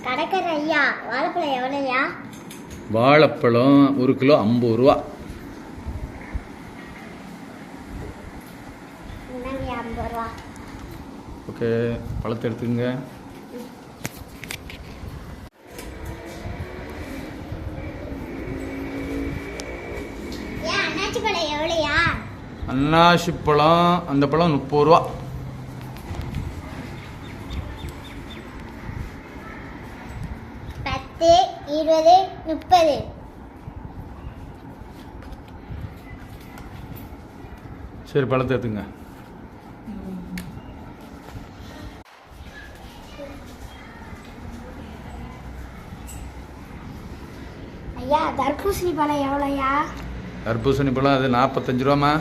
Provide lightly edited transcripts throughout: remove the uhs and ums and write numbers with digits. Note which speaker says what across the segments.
Speaker 1: கடைக்கார ஐயா, வாழைப்பழம் எவ்வளோயா?
Speaker 2: வாழைப்பழம் 1 கிலோ 50 ரூபா.
Speaker 1: இந்தாங்க 50 ரூபா.
Speaker 2: ஓகே, பழத்தை எடுத்துக்கங்க.
Speaker 1: ஏன் அண்ணாச்சி பழம் எவ்வளோயா?
Speaker 2: அன்னாசி பழம், அந்த பழம் 30 ரூபா.
Speaker 1: பத்து, 20, 30.
Speaker 2: சரி, பழத்தை எடுத்துங்க.
Speaker 1: ஐயா, தர்பூசணி பழம் எவ்வளோயா?
Speaker 2: தர்பூசணி பழம் அது 45 ரூபாம்மா.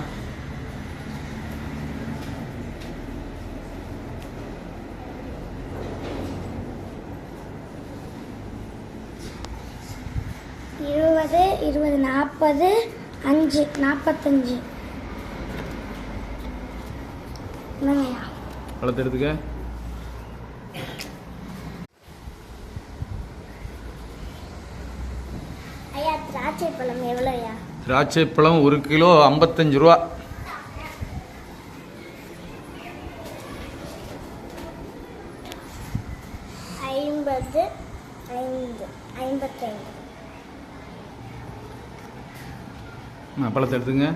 Speaker 1: இருபது, 40, 5, 45. என்னங்கய்யா?
Speaker 2: பழத்தை எடுத்துக்க.
Speaker 1: ஐயா, திராட்சை பழம் எவ்வளோயா?
Speaker 2: திராட்சை பழம் 1 கிலோ 55 ரூபா.
Speaker 1: ஐம்பது, 5, 55.
Speaker 2: பழத்தை எடுத்துங்க.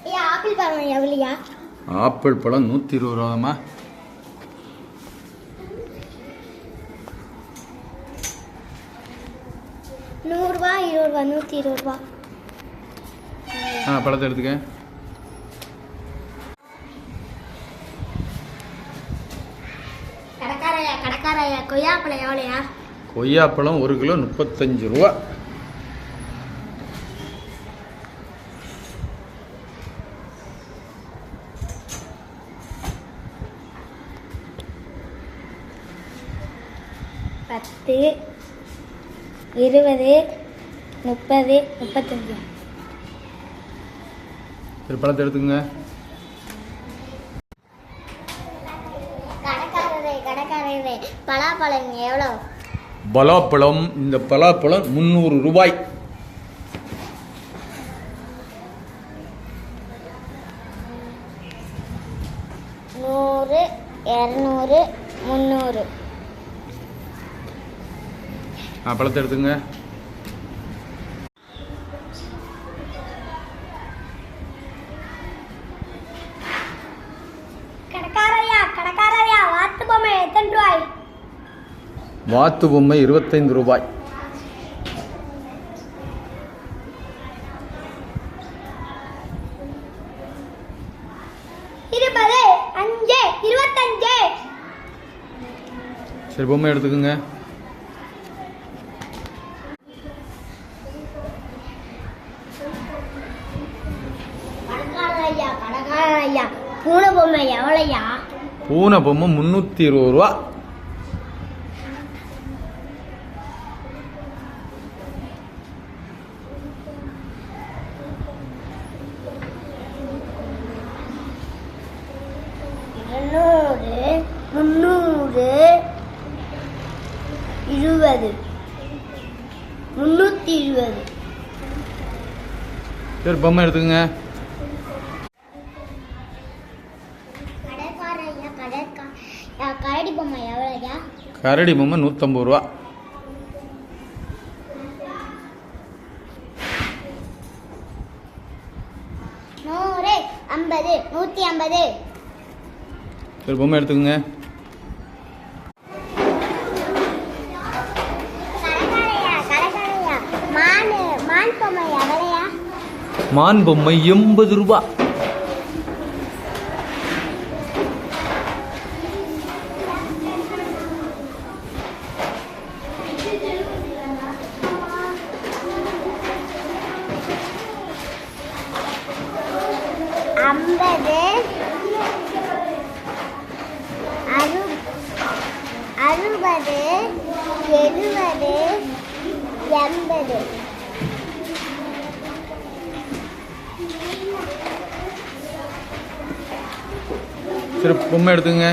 Speaker 1: ஐயா, ஆப்பிள் பழம் எவ்வளோயா?
Speaker 2: ஆப்பிள் பழம் 120 ரூபாம்மா.
Speaker 1: நூறுரூவா, 20 ரூபா, 120 ரூபா.
Speaker 2: பழத்தை எடுத்துக்க.
Speaker 1: கடைக்காரையா, கொய்யாப்பழம் எவ்வளோயா?
Speaker 2: கொய்யாப்பழம் 1 கிலோ 35 ரூபா.
Speaker 1: பத்து, 20, 30, 35.
Speaker 2: சரி, பழத்தை எடுத்துங்க.
Speaker 1: கடைக்காரரே, பலாப்பழம் எவ்வளோ?
Speaker 2: பலாப்பழம், இந்த பலாப்பழம் 300 ரூபாய்.
Speaker 1: நூறு, 200, 300.
Speaker 2: பழத்தை எடுத்துங்க.
Speaker 1: கடைக்காரையா, வாத்து பொம்மை எத்தனை ரூபாய்?
Speaker 2: வாத்து பொம்மை 25 ரூபாய்.
Speaker 1: இருபது, 5, 25.
Speaker 2: சரி, பொம்மை எடுத்துக்கோங்க.
Speaker 1: கடைக்காரையா, பூனை பொம்மை எவ்வளோயா?
Speaker 2: பூனை பொம்மை 320 ரூபா.
Speaker 1: இருநூறு, 300, 20, 320.
Speaker 2: சரி, பொம்மை எடுத்துக்கோங்க.
Speaker 1: கரடி பொம்மை எவ்வளோயா?
Speaker 2: கரடி பொம்மை 150 ரூபா.
Speaker 1: நூறு, 50, 150.
Speaker 2: சரி, பொம்மை எடுத்துக்கோங்க.
Speaker 1: கடைக்காரையா, மான் பொம்மை எவ்வளோயா?
Speaker 2: மான் பொம்மை 80 ரூபா.
Speaker 1: ஐம்பது, 60, 70, 80.
Speaker 2: சரி பொம்மை எடுத்துங்க